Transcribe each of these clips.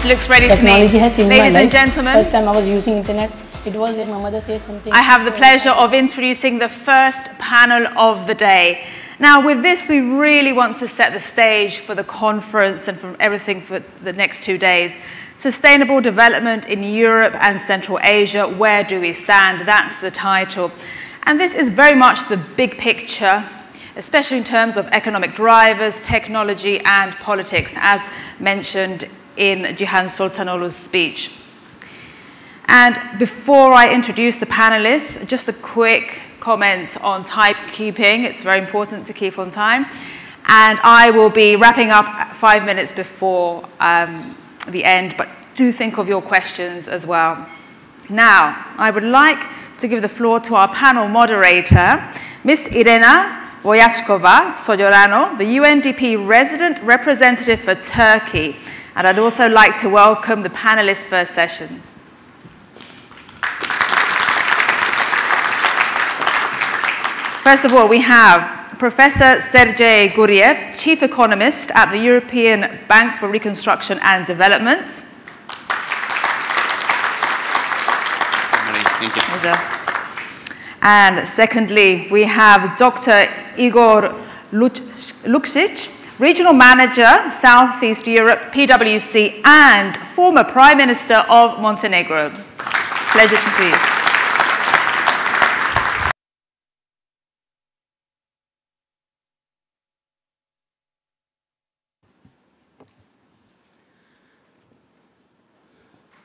looks ready Technology to me. has changed my life. Ladies and gentlemen, first time I was using internet, it was like my mother says something. I have the pleasure of introducing the first panel of the day. Now, with this, we really want to set the stage for the conference and for everything for the next 2 days. Sustainable development in Europe and Central Asia, where do we stand? That's the title. And this is very much the big picture, especially in terms of economic drivers, technology, and politics, as mentioned in Cihan Sultanoğlu's speech. And before I introduce the panelists, just a quick comment on timekeeping. It's very important to keep on time. And I will be wrapping up 5 minutes before the end, but do think of your questions as well. Now, I would like to give the floor to our panel moderator, Ms. Irena Vojackova-Sollorano, the UNDP resident representative for Turkey. And I'd also like to welcome the panelists' first session. First of all, we have Professor Sergei Guriev, Chief Economist at the European Bank for Reconstruction and Development. Thank you. Pleasure. And secondly, we have Dr. Igor Luksic, Regional Manager, Southeast Europe, PwC, and former Prime Minister of Montenegro. Pleasure to see you.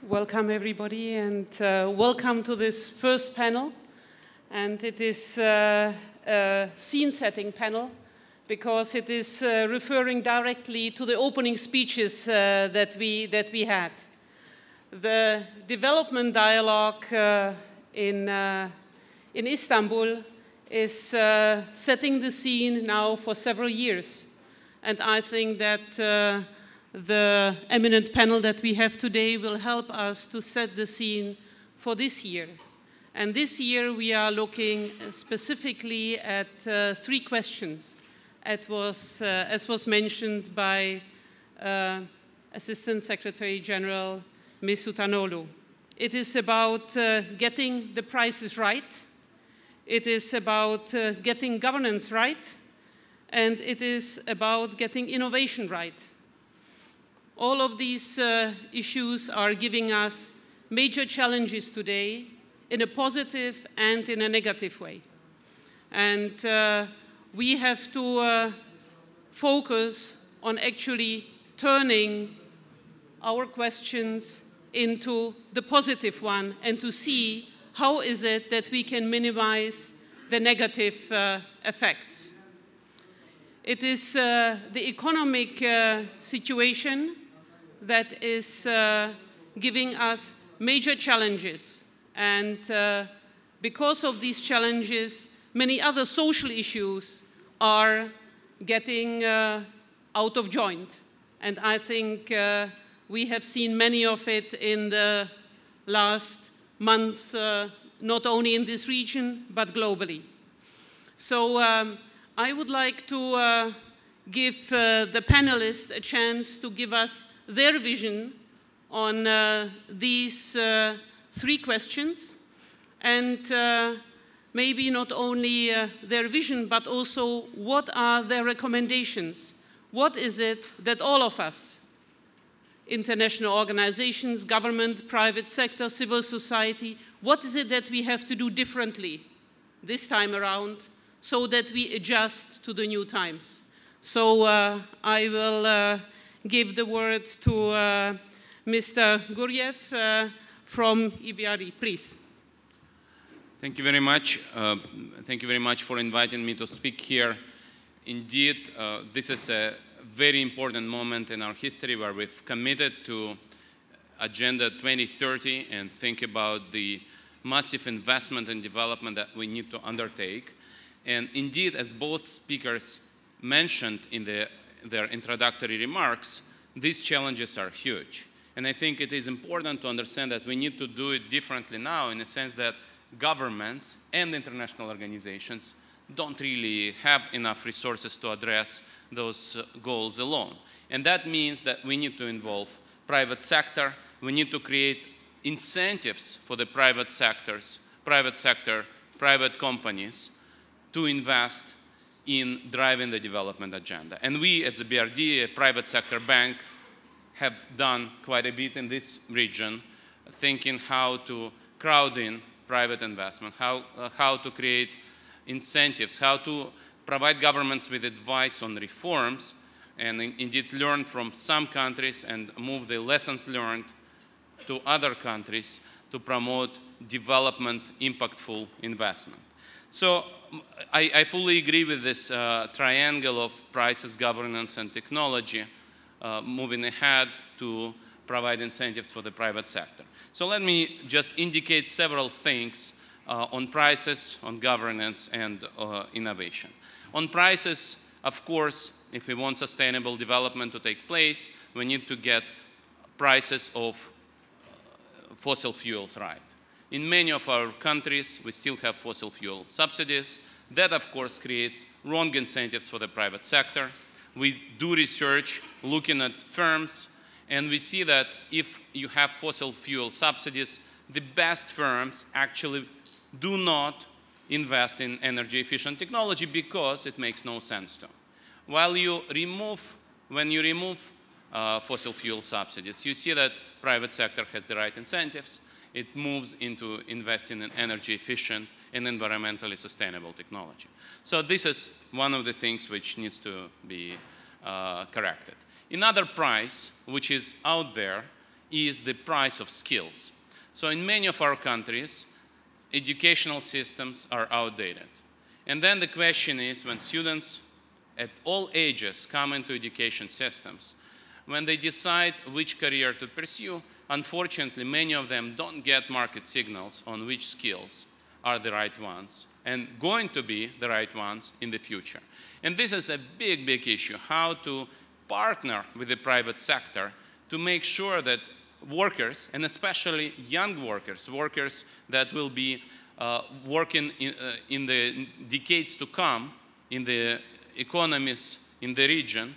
Welcome, everybody, and welcome to this first panel. And it is a scene-setting panel because it is referring directly to the opening speeches that we had. The development dialogue in Istanbul is setting the scene now for several years. And I think that the eminent panel that we have today will help us to set the scene for this year. And this year we are looking specifically at 3 questions, as was mentioned by Assistant Secretary General Ms. Sultanoğlu. It is about getting the prices right, it is about getting governance right, and it is about getting innovation right. All of these issues are giving us major challenges today in a positive and in a negative way. And we have to focus on actually turning our questions into the positive one and to see how is it that we can minimize the negative effects. It is the economic situation that is giving us major challenges. And because of these challenges, many other social issues are getting out of joint. And I think we have seen many of it in the last months, not only in this region, but globally. So I would like to give the panelists a chance to give us their vision on these 3 questions, and maybe not only their vision, but also what are their recommendations. What is it that all of us, international organizations, government, private sector, civil society, what is it that we have to do differently this time around so that we adjust to the new times? So I will give the word to Mr. Guriev from EBRD, please. Thank you very much. Thank you very much for inviting me to speak here. Indeed, this is a very important moment in our history where we've committed to Agenda 2030 and think about the massive investment and development that we need to undertake. And indeed, as both speakers mentioned in their introductory remarks, these challenges are huge. And I think it is important to understand that we need to do it differently now in the sense that governments and international organizations don't really have enough resources to address those goals alone. And that means that we need to involve private sector. We need to create incentives for the private companies to invest in driving the development agenda. And we, as a BRD, a private sector bank, have done quite a bit in this region, thinking how to crowd in private investment, how to create incentives, how to provide governments with advice on reforms, and indeed learn from some countries and move the lessons learned to other countries to promote development, impactful investment. So I fully agree with this triangle of prices, governance, and technology moving ahead to provide incentives for the private sector. So let me just indicate several things on prices, on governance, and innovation. On prices, of course, if we want sustainable development to take place, we need to get prices of fossil fuels right. In many of our countries, we still have fossil fuel subsidies. That, of course, creates wrong incentives for the private sector. We do research looking at firms, and we see that if you have fossil fuel subsidies, the best firms actually do not invest in energy-efficient technology because it makes no sense to. When you remove fossil fuel subsidies, you see that private sector has the right incentives. It moves into investing in energy-efficient and environmentally sustainable technology. So this is one of the things which needs to be corrected. Another price which is out there is the price of skills. So in many of our countries, educational systems are outdated. And then the question is, when students at all ages come into education systems, when they decide which career to pursue, unfortunately, many of them don't get market signals on which skills are the right ones and going to be the right ones in the future. And this is a big, big issue, how to partner with the private sector to make sure that workers, and especially young workers, workers that will be working in the decades to come in the economies in the region,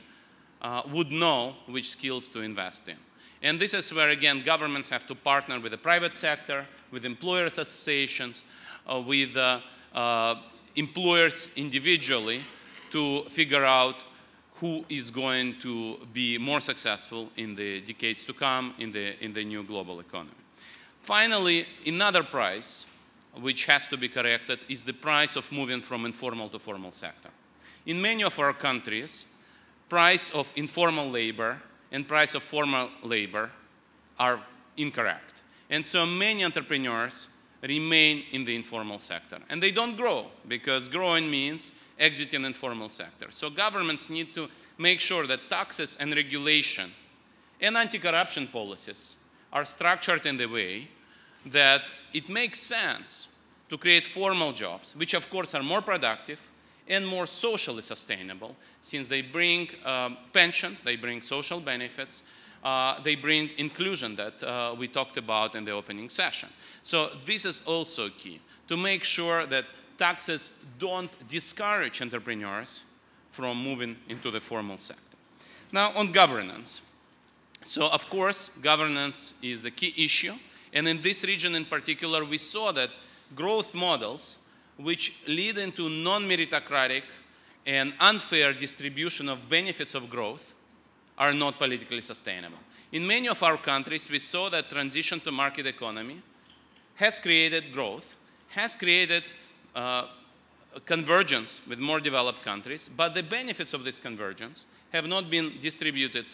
would know which skills to invest in. And this is where, again, governments have to partner with the private sector, with employers associations, with employers individually to figure out who is going to be more successful in the decades to come in the new global economy. Finally, another price which has to be corrected is the price of moving from informal to formal sector. In many of our countries, price of informal labor and price of formal labor are incorrect. And so many entrepreneurs remain in the informal sector. And they don't grow, because growing means exiting informal sector. So governments need to make sure that taxes and regulation and anti-corruption policies are structured in the way that it makes sense to create formal jobs, which of course are more productive and more socially sustainable, since they bring pensions, they bring social benefits, they bring inclusion that we talked about in the opening session. So this is also key, to make sure that taxes don't discourage entrepreneurs from moving into the formal sector. Now, on governance. So, of course, governance is the key issue. And in this region in particular, we saw that growth models which lead into non-meritocratic and unfair distribution of benefits of growth are not politically sustainable. In many of our countries, we saw that transition to market economy has created growth, has created convergence with more developed countries, but the benefits of this convergence have not been distributed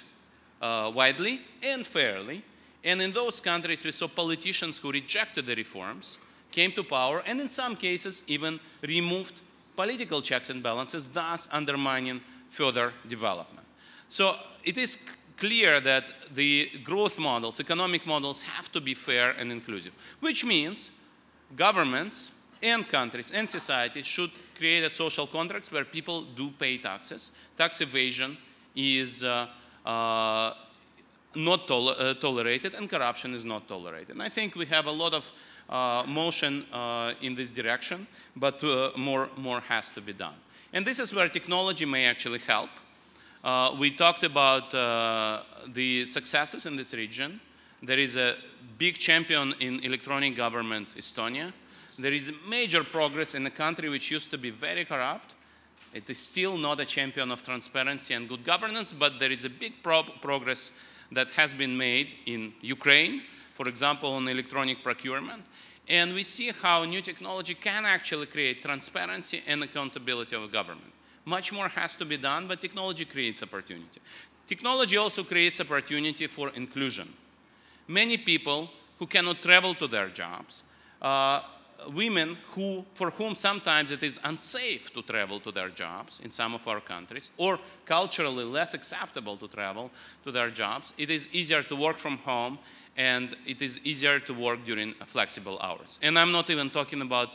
widely and fairly. And in those countries, we saw politicians who rejected the reforms, came to power, and in some cases even removed political checks and balances, thus undermining further development. So it is clear that the growth models, economic models, have to be fair and inclusive, which means governments and countries and societies should create a social contracts where people do pay taxes. Tax evasion is not tolerated, and corruption is not tolerated. And I think we have a lot of motion in this direction, but more has to be done. And this is where technology may actually help. We talked about the successes in this region. There is a big champion in electronic government, Estonia. There is major progress in a country which used to be very corrupt. It is still not a champion of transparency and good governance, but there is a big progress that has been made in Ukraine, for example, on electronic procurement. And we see how new technology can actually create transparency and accountability of government. Much more has to be done, but technology creates opportunity. Technology also creates opportunity for inclusion. Many people who cannot travel to their jobs, women for whom sometimes it is unsafe to travel to their jobs in some of our countries, or culturally less acceptable to travel to their jobs, it is easier to work from home, and it is easier to work during flexible hours. And I'm not even talking about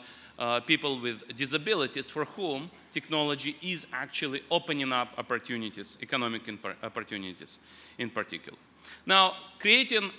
people with disabilities for whom technology is actually opening up opportunities, economic opportunities in particular. Now, creating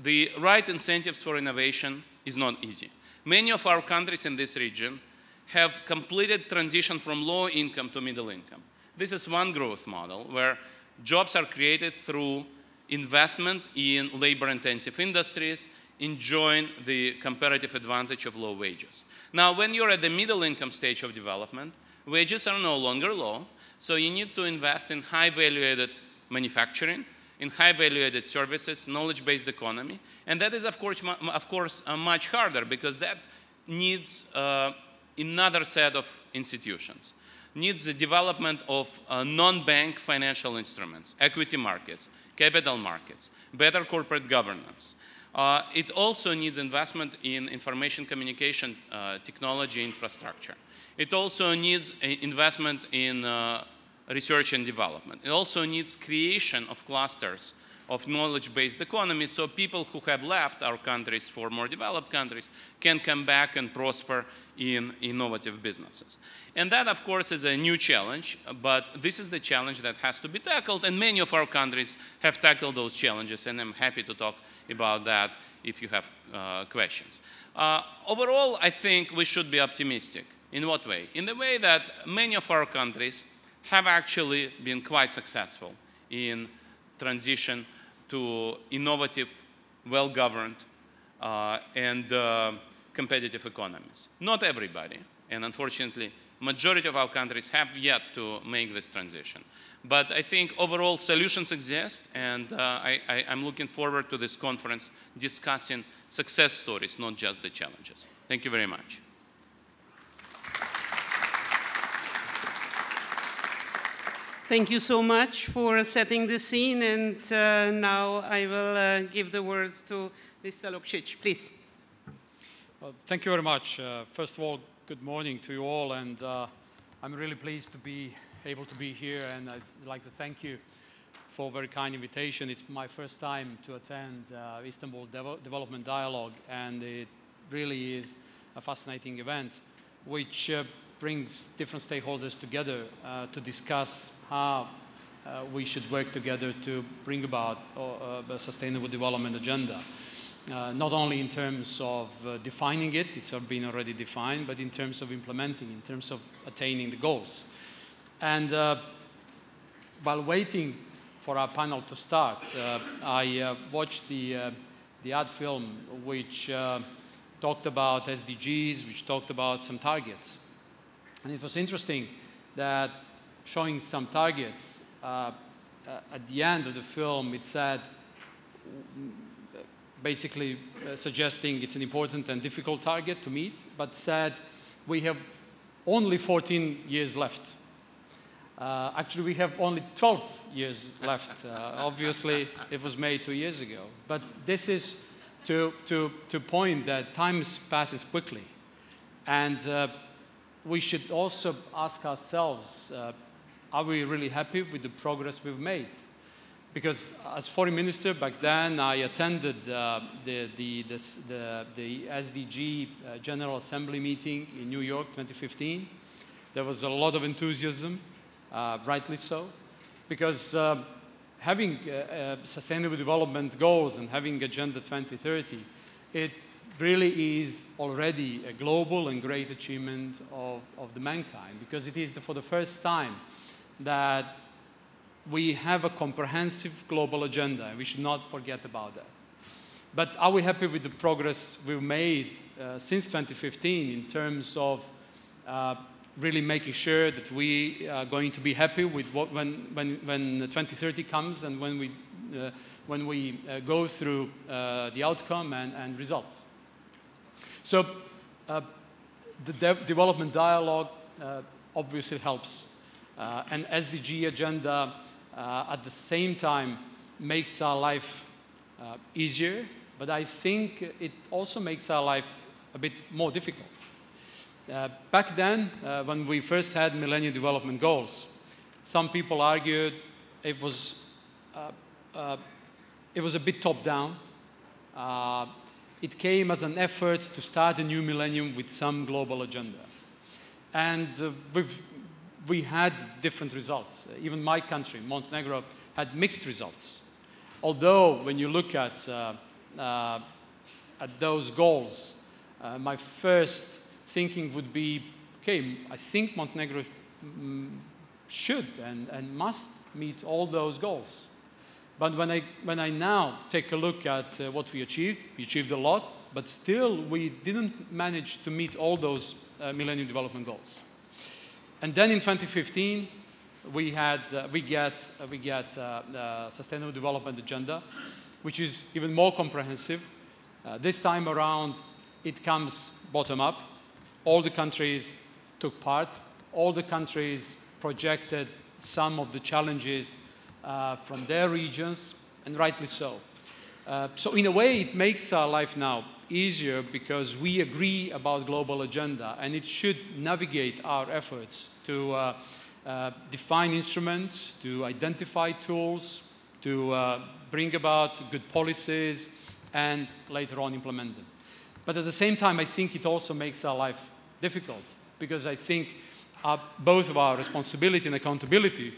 the right incentives for innovation is not easy. Many of our countries in this region have completed transition from low income to middle income. This is one growth model where jobs are created through investment in labor-intensive industries, enjoying the comparative advantage of low wages. Now, when you're at the middle income stage of development, wages are no longer low, so you need to invest in high value-added manufacturing, in high value-added services, knowledge-based economy, and that is, of course, much harder because that needs another set of institutions. Needs the development of non-bank financial instruments, equity markets, capital markets, better corporate governance. It also needs investment in information communication technology infrastructure. It also needs investment in research and development. It also needs creation of clusters of knowledge-based economy so people who have left our countries for more developed countries can come back and prosper in innovative businesses. And that, of course, is a new challenge, but this is the challenge that has to be tackled, and many of our countries have tackled those challenges, and I'm happy to talk about that if you have questions. Overall, I think we should be optimistic. In what way? In the way that many of our countries have actually been quite successful in transition to innovative, well-governed, and competitive economies. Not everybody, and unfortunately, majority of our countries have yet to make this transition. But I think overall solutions exist, and I'm looking forward to this conference discussing success stories, not just the challenges. Thank you very much. Thank you so much for setting the scene, and now I will give the words to Mr. Luksic, please. Well, thank you very much. First of all, good morning to you all, and I'm really pleased to be able to be here, and I'd like to thank you for a very kind invitation. It's my first time to attend Istanbul Development Dialogue, and it really is a fascinating event which brings different stakeholders together to discuss how we should work together to bring about a sustainable development agenda. Not only in terms of defining it, it's been already defined, but in terms of implementing, in terms of attaining the goals. And while waiting for our panel to start, I watched the ad film which talked about SDGs, which talked about some targets. And it was interesting that showing some targets, at the end of the film, it said, basically suggesting it's an important and difficult target to meet, but said we have only 14 years left. Actually, we have only 12 years left. Obviously, it was made 2 years ago. But this is to point that time passes quickly. And we should also ask ourselves, are we really happy with the progress we've made? Because as foreign minister back then, I attended the SDG General Assembly meeting in New York 2015. There was a lot of enthusiasm, rightly so, because having sustainable development goals and having Agenda 2030, it really is already a global and great achievement of the mankind, because it is for the first time that we have a comprehensive global agenda, and we should not forget about that. But are we happy with the progress we've made since 2015 in terms of really making sure that we are going to be happy with what, when 2030 comes and when we go through the outcome and results? So the development dialogue obviously helps. And SDG agenda at the same time makes our life easier, but I think it also makes our life a bit more difficult. Back then, when we first had Millennium Development Goals, some people argued it was a bit top-down. It came as an effort to start a new millennium with some global agenda. And we had different results. Even my country, Montenegro, had mixed results. Although, when you look at those goals, my first thinking would be, okay, I think Montenegro should and must meet all those goals. But when I now take a look at what we achieved a lot, but still we didn't manage to meet all those Millennium Development Goals. And then in 2015, we get Sustainable Development Agenda, which is even more comprehensive. This time around, it comes bottom up. All the countries took part. All the countries projected some of the challenges from their regions, and rightly so. So in a way, it makes our life now easier because we agree about global agenda, and it should navigate our efforts to define instruments, to identify tools, to bring about good policies, and later on implement them. But at the same time, I think it also makes our life difficult because I think both of our responsibility and accountability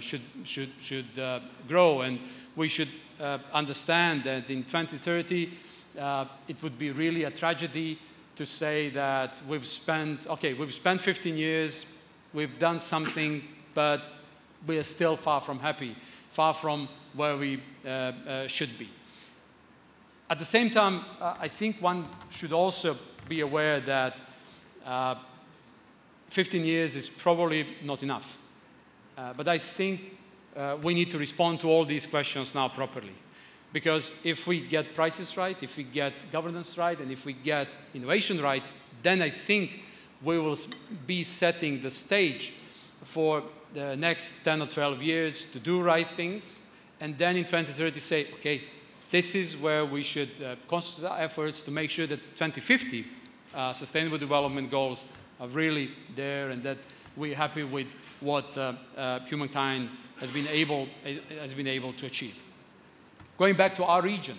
should grow, and we should understand that in 2030 it would be really a tragedy to say that we've spent 15 years, we've done something, but we are still far from happy, far from where we should be. At the same time, I think one should also be aware that 15 years is probably not enough. But I think we need to respond to all these questions now properly. Because if we get prices right, if we get governance right, and if we get innovation right, then I think we will be setting the stage for the next 10 or 12 years to do right things. And then in 2030 say, okay, this is where we should concentrate our efforts to make sure that 2050 Sustainable Development Goals are really there and that we're happy with what humankind has been able to achieve. Going back to our region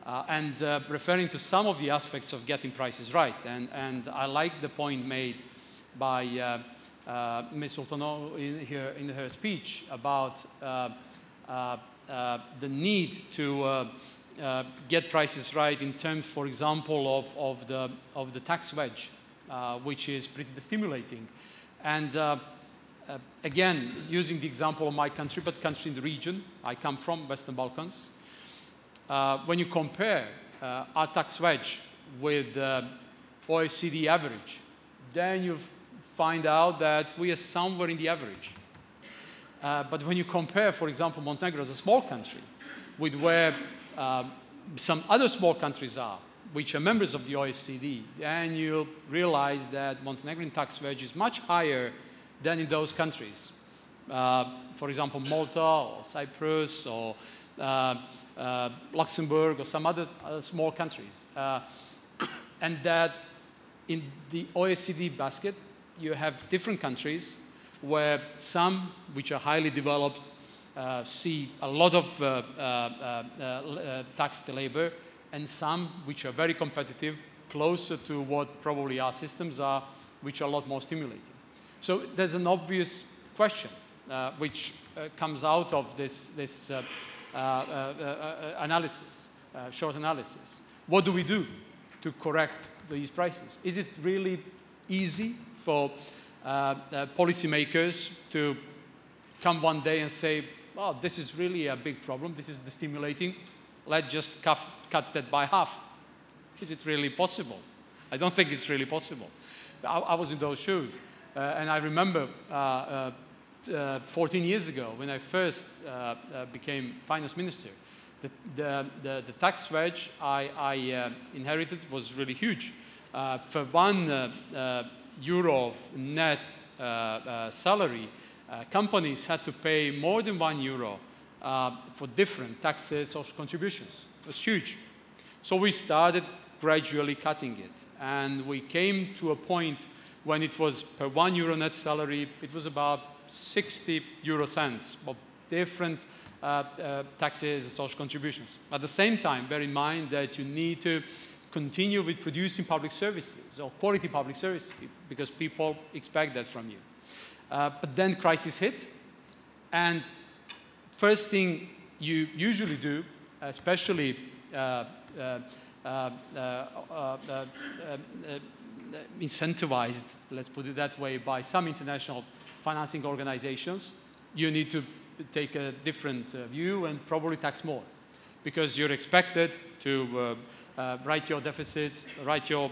and referring to some of the aspects of getting prices right, and I like the point made by Ms. Sultanoglu in her speech about the need to get prices right in terms, for example, of the tax wedge, which is pretty stimulating. And again, using the example of my country, but country in the region, I come from Western Balkans. When you compare our tax wedge with OECD average, then you find out that we are somewhere in the average. But when you compare, for example, Montenegro as a small country with where some other small countries are, which are members of the OECD, then you realize that Montenegrin tax wedge is much higher than in those countries. For example, Malta or Cyprus or Luxembourg or some other small countries. And that in the OECD basket, you have different countries where some which are highly developed see a lot of taxed labor, and some which are very competitive, closer to what probably our systems are, which are a lot more stimulating. So there's an obvious question which comes out of this analysis, short analysis. What do we do to correct these prices? Is it really easy for policymakers to come one day and say, well, this is really a big problem, this is destimulating, let's just cut that by half. Is it really possible? I don't think it's really possible. I was in those shoes. And I remember 14 years ago, when I first became finance minister, the tax wedge I inherited was really huge. For €1 of net salary, companies had to pay more than €1 for different taxes, social contributions. It was huge. So we started gradually cutting it. And we came to a point when it was per €1 net salary, it was about 60 euro cents of different taxes and social contributions. At the same time, bear in mind that you need to continue with producing public services or quality public services because people expect that from you. But then crisis hit, and first thing you usually do, especially incentivized, let's put it that way, by some international financing organizations, you need to take a different view and probably tax more because you're expected to write your deficits, write your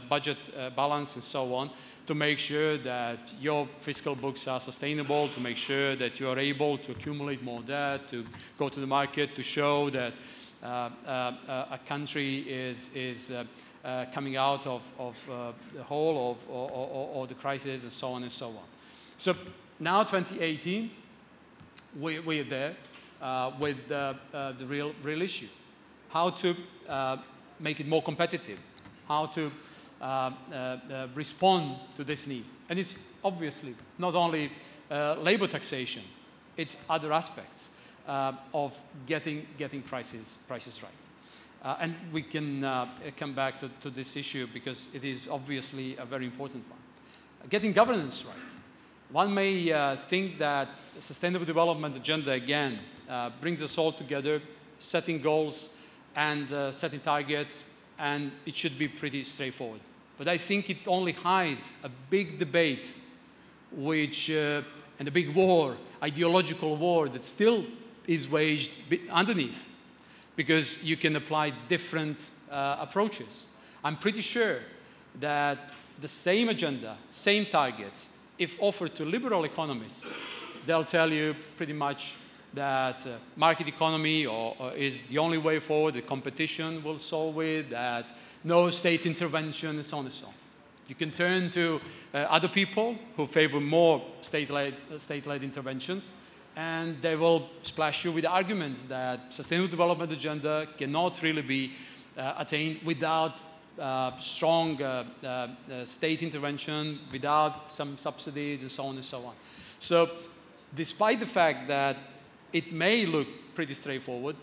budget balance and so on to make sure that your fiscal books are sustainable, to make sure that you are able to accumulate more debt, to go to the market to show that a country is coming out of the whole of the crisis and so on and so on. So now 2018, we're there with the real issue. How to make it more competitive, how to respond to this need. And it's obviously not only labor taxation, it's other aspects of getting prices right. And we can come back to this issue because it is obviously a very important one. Getting governance right. One may think that Sustainable Development Agenda, again, brings us all together, setting goals and setting targets, and it should be pretty straightforward. But I think it only hides a big debate and a big war, ideological war that still is waged underneath, because you can apply different approaches. I'm pretty sure that the same agenda, same targets, if offered to liberal economists, they'll tell you pretty much that market economy is the only way forward, the competition will solve it, that no state intervention, and so on and so on. You can turn to other people who favor more state-led interventions, and they will splash you with arguments that Sustainable Development Agenda cannot really be attained without strong state intervention, without some subsidies, and so on and so on. So despite the fact that it may look pretty straightforward,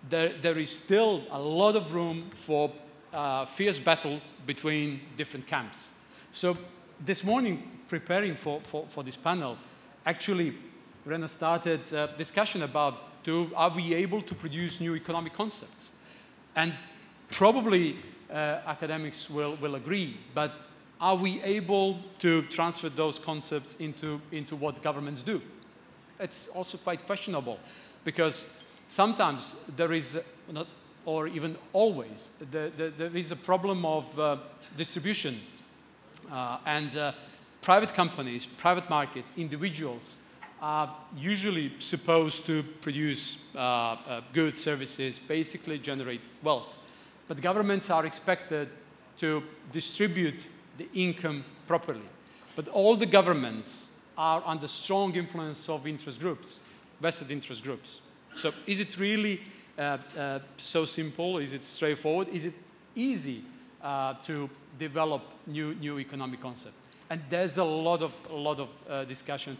there is still a lot of room for fierce battle between different camps. So this morning, preparing for this panel, actually, Irena started a discussion about are we able to produce new economic concepts? And probably academics will agree, but are we able to transfer those concepts into what governments do? It's also quite questionable, because sometimes there is, or even always, there is a problem of distribution. And private companies, private markets, individuals are usually supposed to produce goods, services, basically generate wealth. But governments are expected to distribute the income properly. But all the governments are under strong influence of interest groups, vested interest groups. So is it really so simple? Is it straightforward? Is it easy to develop new economic concepts? And there's a lot of discussion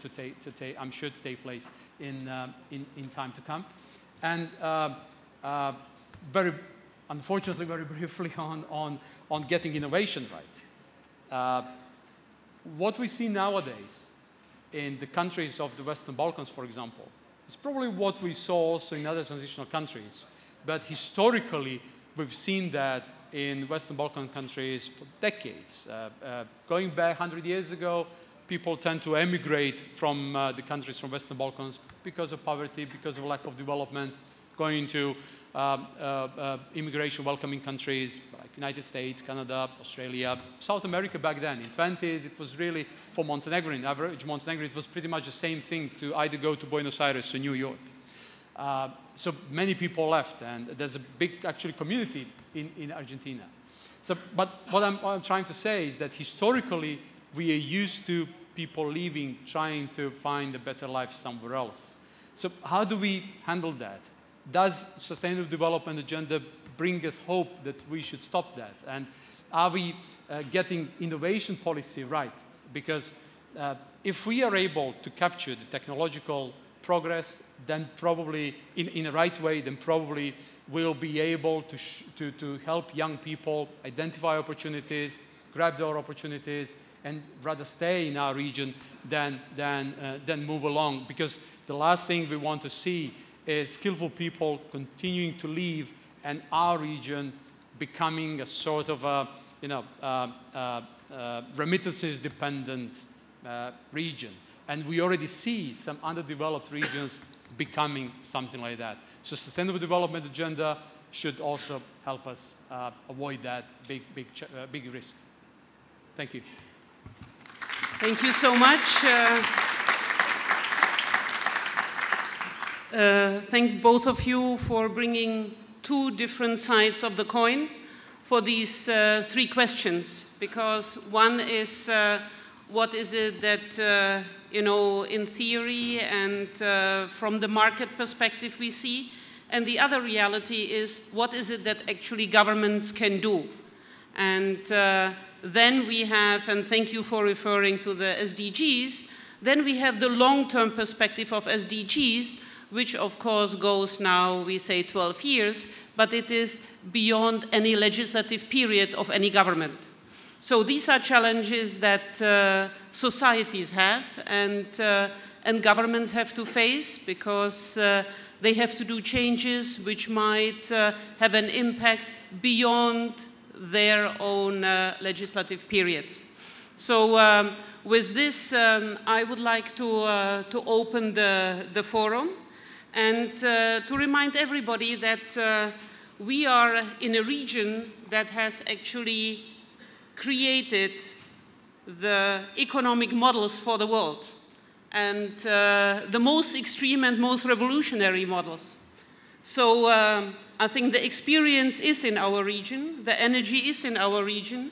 I'm sure to take place in time to come. And unfortunately, very briefly on getting innovation right. What we see nowadays in the countries of the Western Balkans, for example, is probably what we saw also in other transitional countries. But historically, we've seen that in Western Balkan countries for decades. Going back 100 years ago, people tend to emigrate from the countries from Western Balkans because of poverty, because of lack of development, going to immigration welcoming countries like United States, Canada, Australia, South America back then. In the 20s, it was really, for Montenegro, in average Montenegro, it was pretty much the same thing to either go to Buenos Aires or New York. So many people left, and there's a big, actually, community in Argentina. So, but what I'm trying to say is that historically, we are used to people leaving, trying to find a better life somewhere else. So how do we handle that? Does Sustainable Development Agenda bring us hope that we should stop that? And are we getting innovation policy right? Because if we are able to capture the technological progress, then probably in the right way, then probably we'll be able to help young people identify opportunities, grab their opportunities, and rather stay in our region than move along. Because the last thing we want to see is skillful people continuing to leave and our region becoming a sort of a, remittances dependent region. And we already see some underdeveloped regions becoming something like that. So Sustainable Development Agenda should also help us avoid that big risk. Thank you. Thank you so much. Thank both of you for bringing two different sides of the coin for these three questions. Because one is, what is it that, in theory and from the market perspective we see? And the other reality is, what is it that actually governments can do? And then we have, and thank you for referring to the SDGs, then we have the long-term perspective of SDGs, which of course goes now, we say 12 years, but it is beyond any legislative period of any government. So these are challenges that societies have and governments have to face, because they have to do changes which might have an impact beyond their own legislative periods. So with this, I would like to open the forum and to remind everybody that we are in a region that has actually created the economic models for the world, and the most extreme and most revolutionary models. So I think the experience is in our region, the energy is in our region,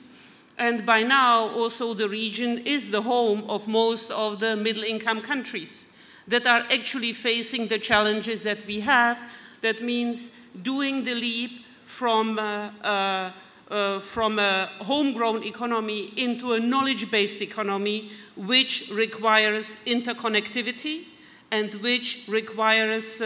and by now also the region is the home of most of the middle-income countries that are actually facing the challenges that we have. That means doing the leap from a homegrown economy into a knowledge-based economy, which requires interconnectivity and which requires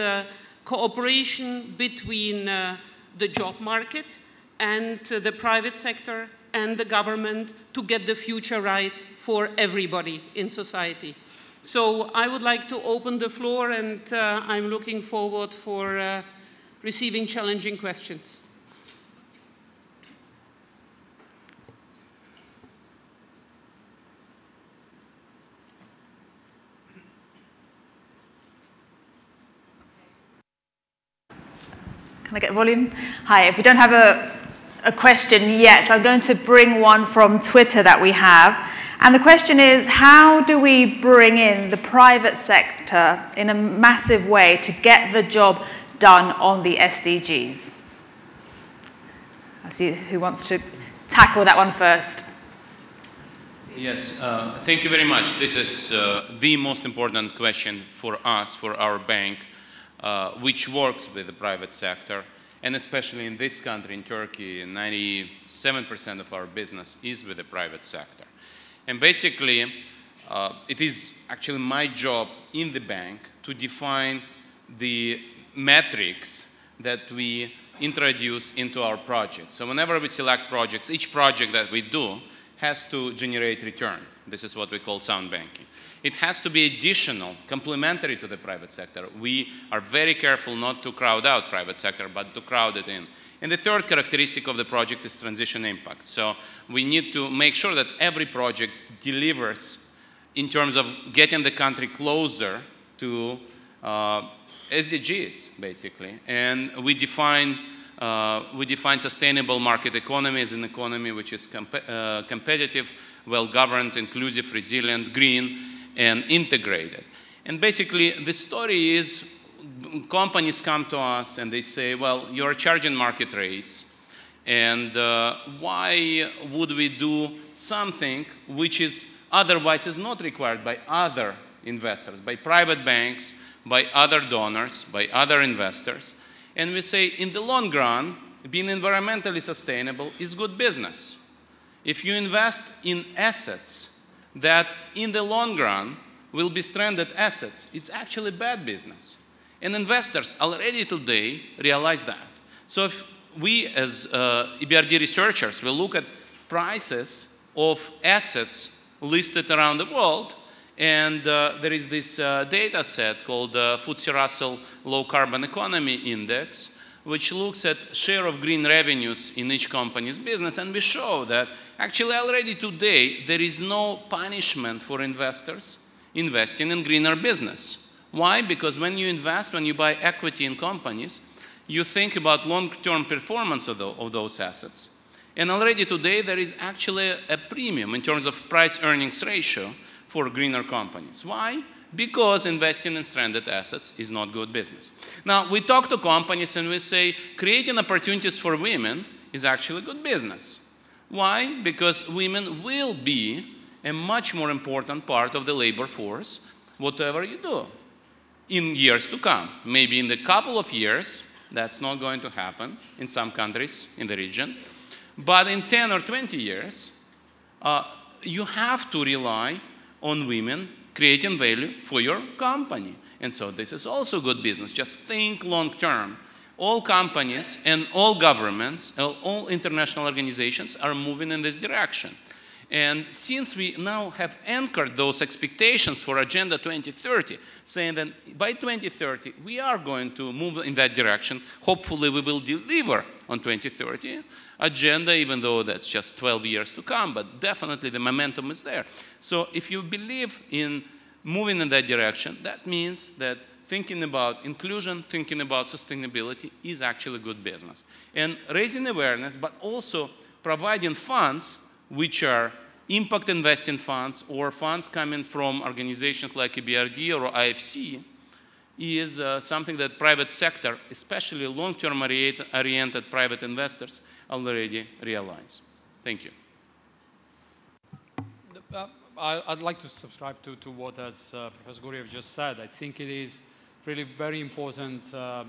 cooperation between the job market and the private sector and the government to get the future right for everybody in society. So I would like to open the floor, and I'm looking forward for receiving challenging questions. Can I get volume? Hi, if we don't have a question yet, I'm going to bring one from Twitter that we have. And the question is, how do we bring in the private sector in a massive way to get the job done on the SDGs? I'll see who wants to tackle that one first. Yes, thank you very much. This is the most important question for us, for our bank, which works with the private sector. And especially in this country, in Turkey, 97% of our business is with the private sector. And basically, it is actually my job in the bank to define the metrics that we introduce into our project. So whenever we select projects, each project that we do has to generate return. This is what we call sound banking. It has to be additional, complementary to the private sector. We are very careful not to crowd out private sector, but to crowd it in. And the third characteristic of the project is transition impact. So we need to make sure that every project delivers in terms of getting the country closer to SDGs, basically. And we define sustainable market economy as an economy which is competitive, well-governed, inclusive, resilient, green, and integrated. And basically, the story is companies come to us and they say, well, you're charging market rates, and why would we do something which is otherwise is not required by other investors, by private banks, by other donors, by other investors? And we say, in the long run, being environmentally sustainable is good business. If you invest in assets that in the long run will be stranded assets, it's actually bad business. And investors already today realize that. So if we as EBRD researchers will look at prices of assets listed around the world, and there is this data set called FTSE Russell Low Carbon Economy Index, which looks at share of green revenues in each company's business, and we show that actually already today there is no punishment for investors investing in greener business. Why? Because when you invest, when you buy equity in companies, you think about long-term performance of those assets. And already today there is actually a premium in terms of price-earnings ratio for greener companies. Why? Because investing in stranded assets is not good business. Now, we talk to companies and we say, creating opportunities for women is actually good business. Why? Because women will be a much more important part of the labor force, whatever you do, in years to come. Maybe in a couple of years, that's not going to happen in some countries in the region. But in 10 or 20 years, you have to rely on women creating value for your company. And so this is also good business. Just think long term. All companies and all governments, all international organizations are moving in this direction. And since we now have anchored those expectations for Agenda 2030, saying that by 2030 we are going to move in that direction, hopefully we will deliver on 2030 agenda, even though that's just 12 years to come, but definitely the momentum is there. So if you believe in moving in that direction, that means that thinking about inclusion, thinking about sustainability is actually good business. And raising awareness, but also providing funds which are impact investing funds or funds coming from organizations like EBRD or IFC is something that private sector, especially long-term oriented private investors, already realize. Thank you. I'd like to subscribe to what Professor Guriev just said. I think it is really very important to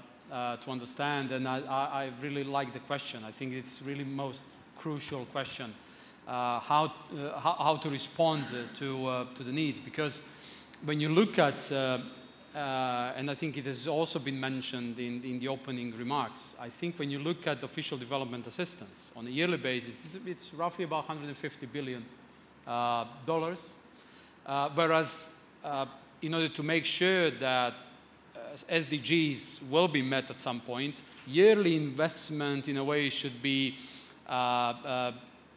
understand, and I really like the question. I think it's really most crucial question. How to respond to the needs, because when you look at, and I think it has also been mentioned in the opening remarks, I think when you look at official development assistance on a yearly basis, it's roughly about $150 billion, whereas in order to make sure that SDGs will be met at some point, yearly investment in a way should be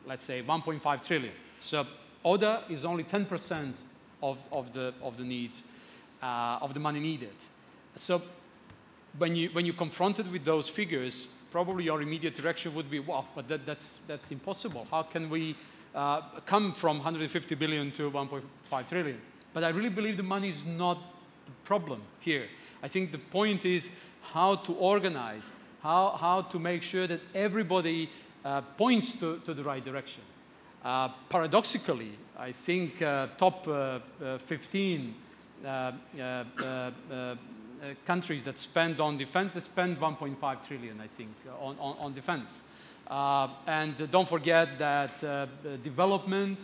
let's say 1.5 trillion. So ODA is only 10% of the needs, of the money needed. So when you're confronted with those figures, probably your immediate reaction would be, wow, but that's impossible. How can we come from 150 billion to 1.5 trillion? But I really believe the money is not the problem here. I think the point is how to organize, how to make sure that everybody points to the right direction. Paradoxically, I think top 15 countries that spend on defense, they spend 1.5 trillion, I think, on defense. And don't forget that development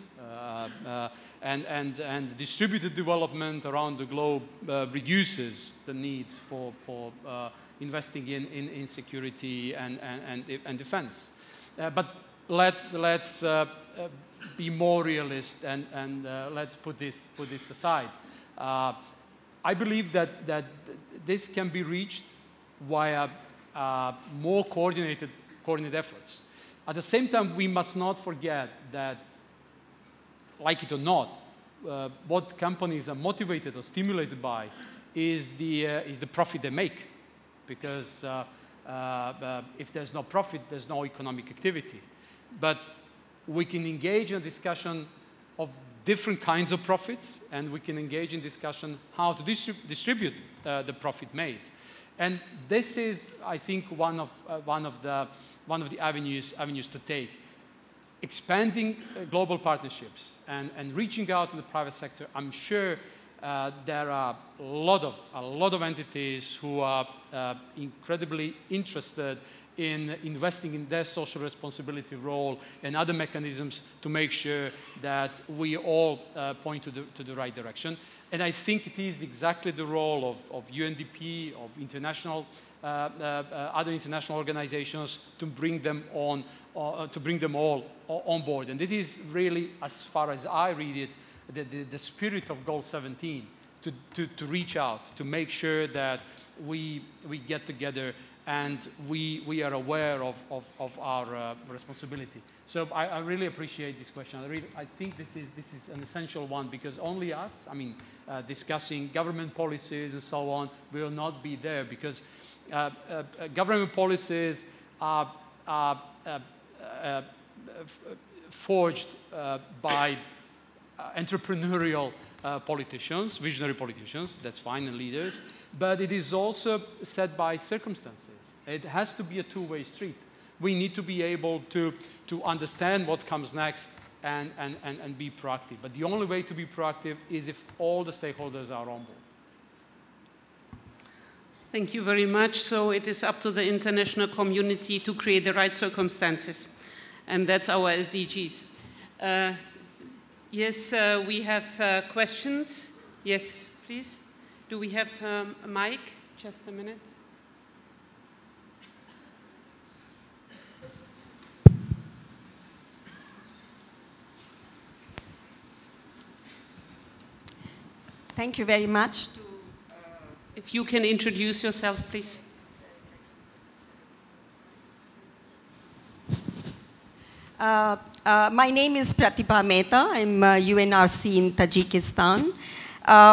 and distributed development around the globe reduces the needs for investing in security and defense. But let's be more realist and let's put this aside. I believe that this can be reached via more coordinated efforts. At the same time, we must not forget that, like it or not, what companies are motivated or stimulated by is the profit they make. Because if there's no profit, there's no economic activity. But we can engage in a discussion of different kinds of profits, and we can engage in discussion how to distribute the profit made. And this is, I think, one of the avenues to take. Expanding global partnerships and reaching out to the private sector. I'm sure there are a lot of entities who are incredibly interested in investing in their social responsibility role and other mechanisms to make sure that we all point to the right direction. And I think it is exactly the role of UNDP, of international, other international organizations to bring them on, to bring them all on board. And it is really, as far as I read it, the spirit of Goal 17 to reach out, to make sure that we get together and we are aware of our responsibility. So I really appreciate this question. I think this is an essential one, because only us, I mean, discussing government policies and so on, will not be there, because government policies are forged by entrepreneurial politicians, visionary politicians, that's fine, and leaders, but it is also set by circumstances. It has to be a two-way street. We need to be able to understand what comes next and be proactive. But the only way to be proactive is if all the stakeholders are on board. Thank you very much. So it is up to the international community to create the right circumstances. And that's our SDGs. Yes, we have questions. Yes, please. Do we have a mic? Just a minute. Thank you very much. If you can introduce yourself, please. My name is Pratibha Mehta. I'm UNRC in Tajikistan.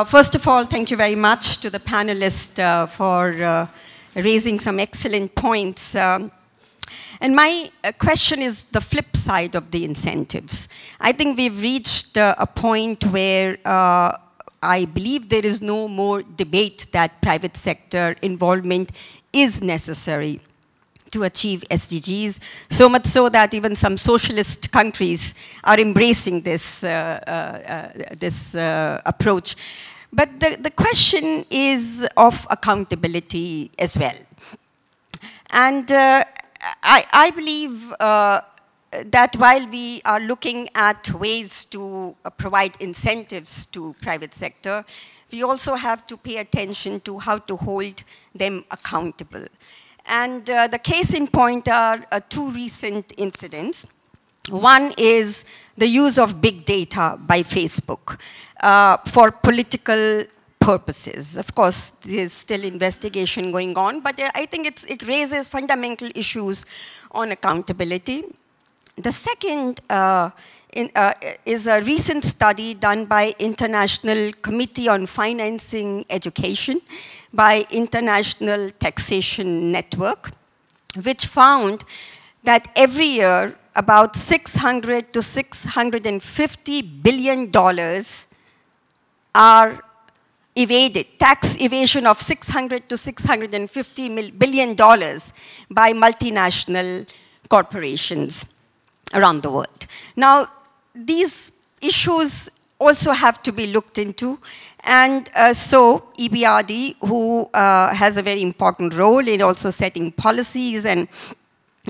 First of all, thank you very much to the panelists for raising some excellent points. And my question is the flip side of the incentives. I think we've reached a point where I believe there is no more debate that private sector involvement is necessary to achieve SDGs, so much so that even some socialist countries are embracing this, approach. But the question is of accountability as well. And I believe that while we are looking at ways to provide incentives to private sector, we also have to pay attention to how to hold them accountable. And the case in point are two recent incidents. One is the use of big data by Facebook for political purposes. Of course, there's still investigation going on, but I think it raises fundamental issues on accountability. The second is a recent study done by International Committee on Financing Education by International Taxation Network, which found that every year about $600 to $650 billion are evaded, tax evasion of $600 to $650 billion by multinational corporations around the world. Now, these issues also have to be looked into, and so EBRD, who has a very important role in also setting policies and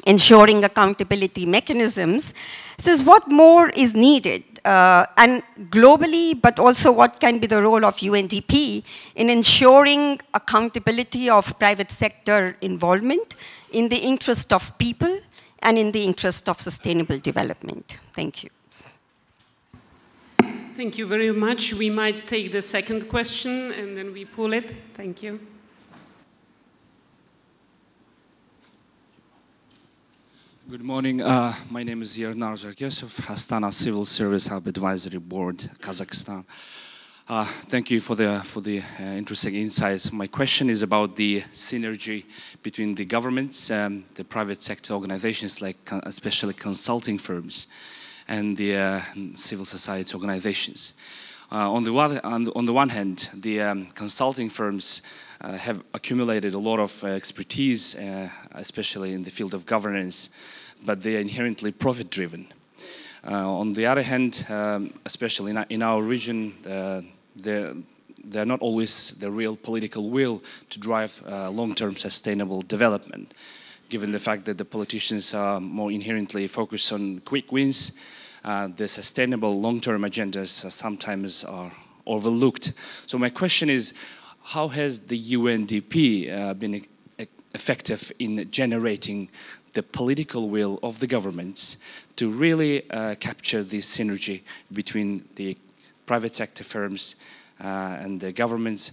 ensuring accountability mechanisms, says what more is needed, and globally, but also what can be the role of UNDP in ensuring accountability of private sector involvement in the interest of people and in the interest of sustainable development. Thank you. Thank you very much. We might take the second question and then we pull it. Thank you. Good morning. My name is Irena of Astana Civil Service Hub Advisory Board, Kazakhstan. Thank you for the interesting insights. My question is about the synergy between the governments, the private sector organizations, like especially consulting firms, and the civil society organizations. On the one hand, the consulting firms have accumulated a lot of expertise, especially in the field of governance, but they are inherently profit-driven. On the other hand, especially in our region, there are not always the real political will to drive long-term sustainable development, given the fact that the politicians are more inherently focused on quick wins. The sustainable long-term agendas sometimes are overlooked. So my question is, how has the UNDP been effective in generating the political will of the governments to really capture this synergy between the private sector firms and the governments,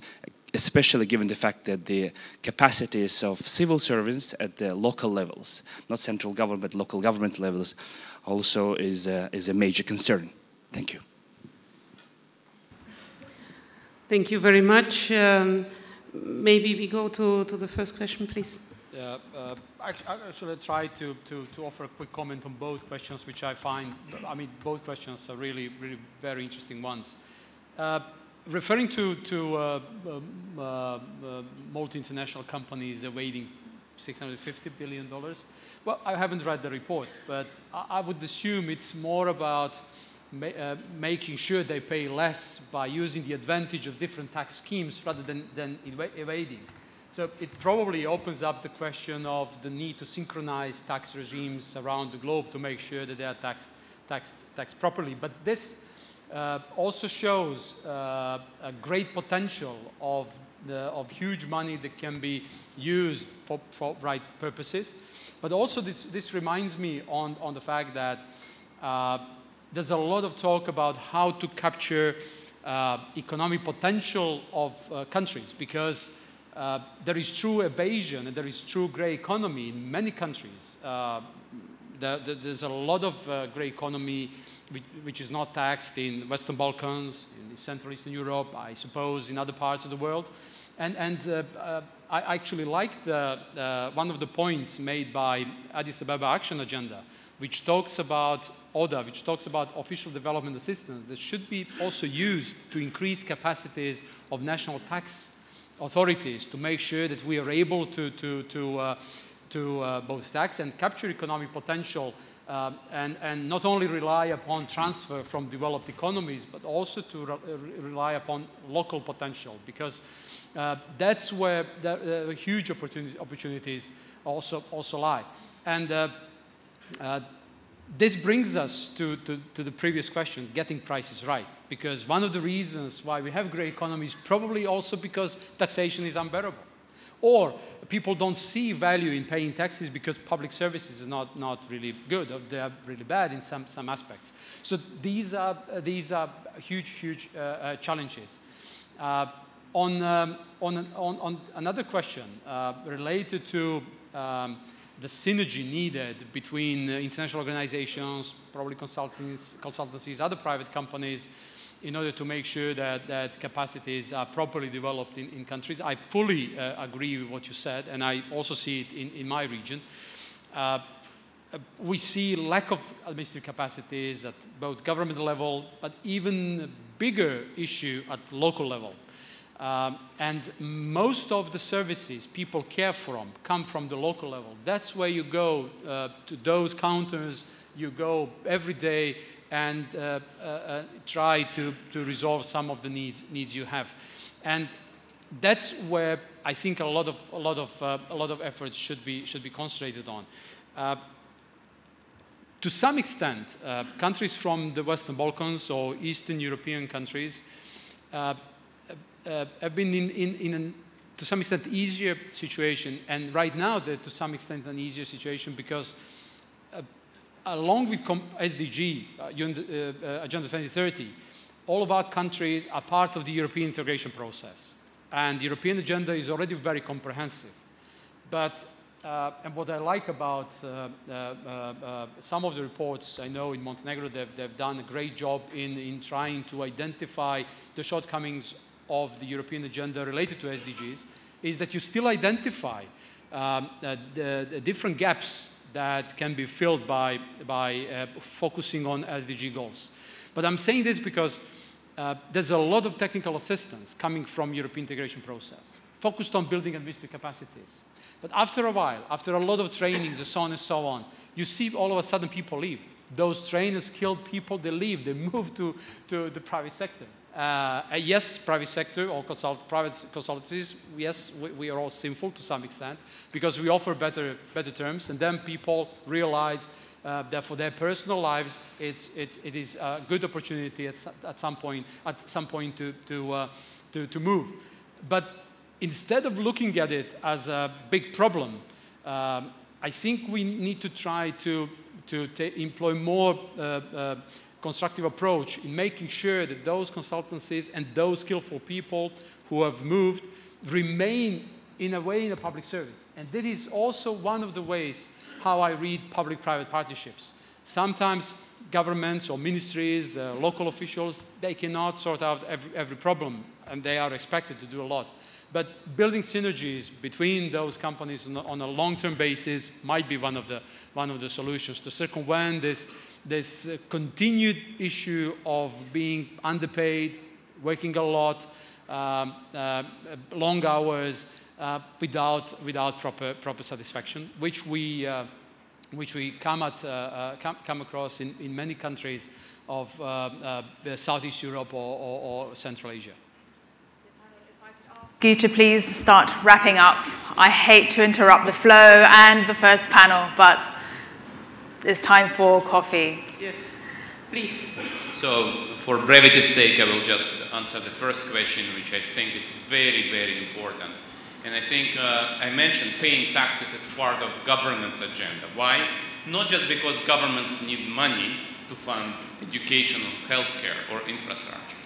especially given the fact that the capacities of civil servants at the local levels, not central government, but local government levels, also is a major concern. Thank you. Thank you very much. Maybe we go to the first question, please. Yeah, actually, I try to offer a quick comment on both questions, which I find, I mean, both questions are really very interesting ones. Referring to multi-international companies evading $650 billion, well, I haven't read the report, but I would assume it's more about making sure they pay less by using the advantage of different tax schemes rather than evading. So it probably opens up the question of the need to synchronize tax regimes around the globe to make sure that they are taxed properly. But this also shows a great potential of huge money that can be used for right purposes. But also this reminds me on the fact that there's a lot of talk about how to capture economic potential of countries, because there is true evasion and there is true grey economy in many countries. There's a lot of grey economy which is not taxed in Western Balkans, in Central Eastern Europe, I suppose in other parts of the world. And I actually liked one of the points made by Addis Ababa Action Agenda, which talks about ODA, which talks about official development assistance that should be also used to increase capacities of national tax authorities to make sure that we are able to both tax and capture economic potential and not only rely upon transfer from developed economies, but also to rely upon local potential, because that's where the huge opportunities also lie. And this brings us to the previous question, getting prices right. Because one of the reasons why we have grey economies probably also because taxation is unbearable. Or people don't see value in paying taxes because public services are not really good, or they are really bad in some aspects. So these are huge challenges. On another question related to the synergy needed between international organizations, probably consultancies, other private companies, in order to make sure that capacities are properly developed in countries. I fully agree with what you said, and I also see it in my region. We see lack of administrative capacities at both government level, but even a bigger issue at local level. And most of the services people care from come from the local level. That's where you go to those counters, you go every day and try to resolve some of the needs you have. And that's where I think a lot of efforts should be concentrated on. To some extent, countries from the Western Balkans or Eastern European countries have been in to some extent, easier situation. And right now, they're to some extent an easier situation because along with SDG, Agenda 2030, all of our countries are part of the European integration process. And the European agenda is already very comprehensive. But and what I like about some of the reports, I know in Montenegro they've done a great job in trying to identify the shortcomings of the European agenda related to SDGs, is that you still identify the different gaps that can be filled by focusing on SDG goals. But I'm saying this because there's a lot of technical assistance coming from European integration process, focused on building administrative capacities. But after a while, after a lot of trainings and so on and so on, you see all of a sudden people leave. Those trainers, skilled people, they leave, they move to the private sector. Yes, private sector or private consultancies, yes, we are all sinful to some extent because we offer better terms, and then people realize that for their personal lives, it is a good opportunity at some point to move. But instead of looking at it as a big problem, I think we need to try to employ more constructive approach in making sure that those consultancies and those skillful people who have moved remain in a way in a public service. And that is also one of the ways how I read public-private partnerships. Sometimes governments or ministries, local officials, they cannot sort out every problem, and they are expected to do a lot. But building synergies between those companies on a long-term basis might be one of the solutions to circumvent this continued issue of being underpaid, working a lot, long hours, without proper satisfaction, which we come across in many countries of Southeast Europe or Central Asia. You to please start wrapping up. I hate to interrupt the flow and the first panel, but it's time for coffee. Yes, please. So, for brevity's sake, I will just answer the first question, which I think is very, very important. And I think I mentioned paying taxes as part of government's agenda. Why? Not just because governments need money to fund education, healthcare, or infrastructure.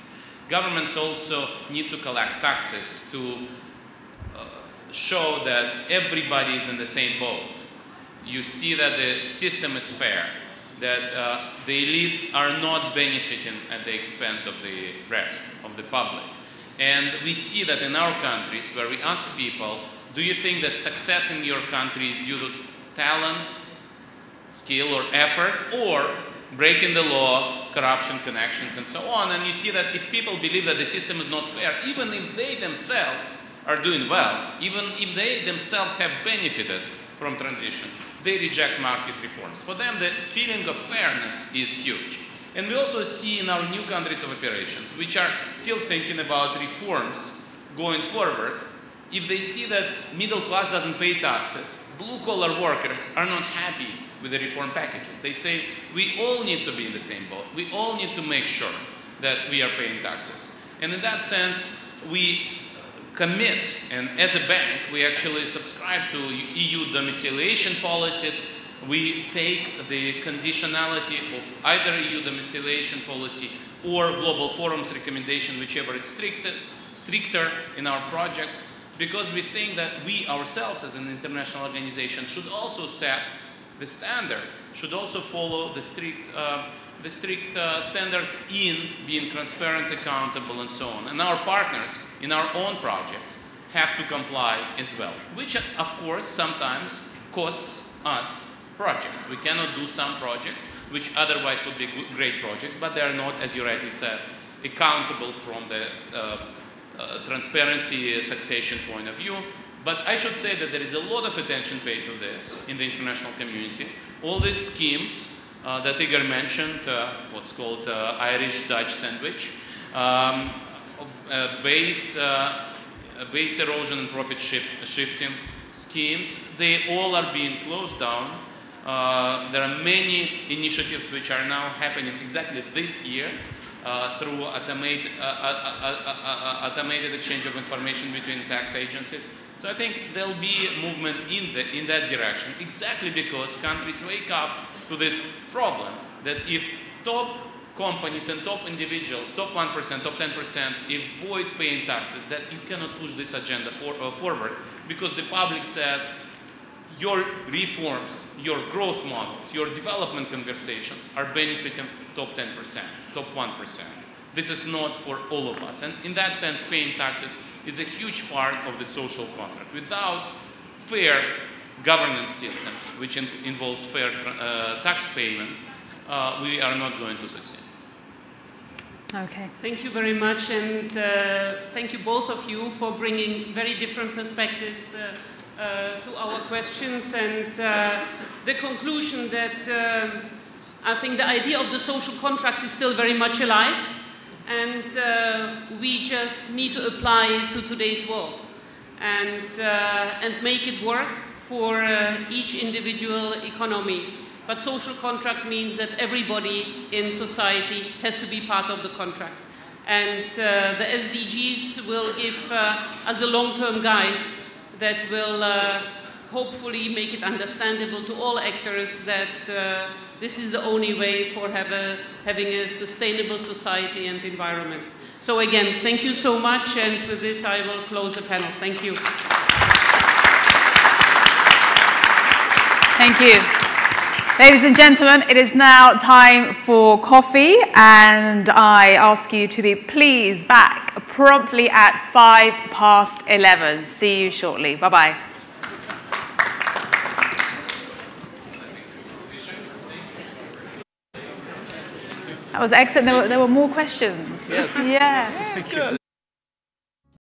Governments also need to collect taxes to show that everybody is in the same boat. You see that the system is fair, that the elites are not benefiting at the expense of the rest of the public. And we see that in our countries, where we ask people, do you think that success in your country is due to talent, skill, or effort, or breaking the law, corruption, connections, and so on? And you see that if people believe that the system is not fair, even if they themselves are doing well, even if they themselves have benefited from transition, they reject market reforms. For them, the feeling of fairness is huge. And we also see in our new countries of operations, which are still thinking about reforms going forward, if they see that middle class doesn't pay taxes, blue-collar workers are not happy with the reform packages. They say, we all need to be in the same boat. We all need to make sure that we are paying taxes. And in that sense, we commit, and as a bank, we actually subscribe to EU domiciliation policies. We take the conditionality of either EU domiciliation policy or Global Forum's recommendation, whichever is stricter in our projects, because we think that we ourselves as an international organization should also set the standard, should also follow the strict standards in being transparent, accountable, and so on. And our partners in our own projects have to comply as well, which of course sometimes costs us projects. We cannot do some projects which otherwise would be great projects, but they are not, as you rightly said, accountable from the transparency taxation point of view. But I should say that there is a lot of attention paid to this in the international community. All these schemes that Igor mentioned, what's called Irish-Dutch sandwich, base erosion and profit shifting schemes, they all are being closed down. There are many initiatives which are now happening exactly this year through automated exchange of information between tax agencies. So I think there'll be a movement in that direction, exactly because countries wake up to this problem that if top companies and top individuals, top 1%, top 10%, avoid paying taxes, that you cannot push this agenda forward because the public says, your reforms, your growth models, your development conversations are benefiting top 10%, top 1%. This is not for all of us. And in that sense, paying taxes is a huge part of the social contract. Without fair governance systems, which involves fair tax payment, we are not going to succeed. Okay. Thank you very much, and thank you both of you for bringing very different perspectives to our questions, and the conclusion that I think the idea of the social contract is still very much alive, and we just need to apply it to today's world and make it work for each individual economy. But social contract means that everybody in society has to be part of the contract. And the SDGs will give us a long-term guide that will hopefully make it understandable to all actors that this is the only way for having a sustainable society and environment. So again, thank you so much, and with this I will close the panel. Thank you. Thank you. Ladies and gentlemen, it is now time for coffee, and I ask you to be please back promptly at 11:05. See you shortly. Bye-bye. That was excellent. There were more questions. Yes. Yeah. Good.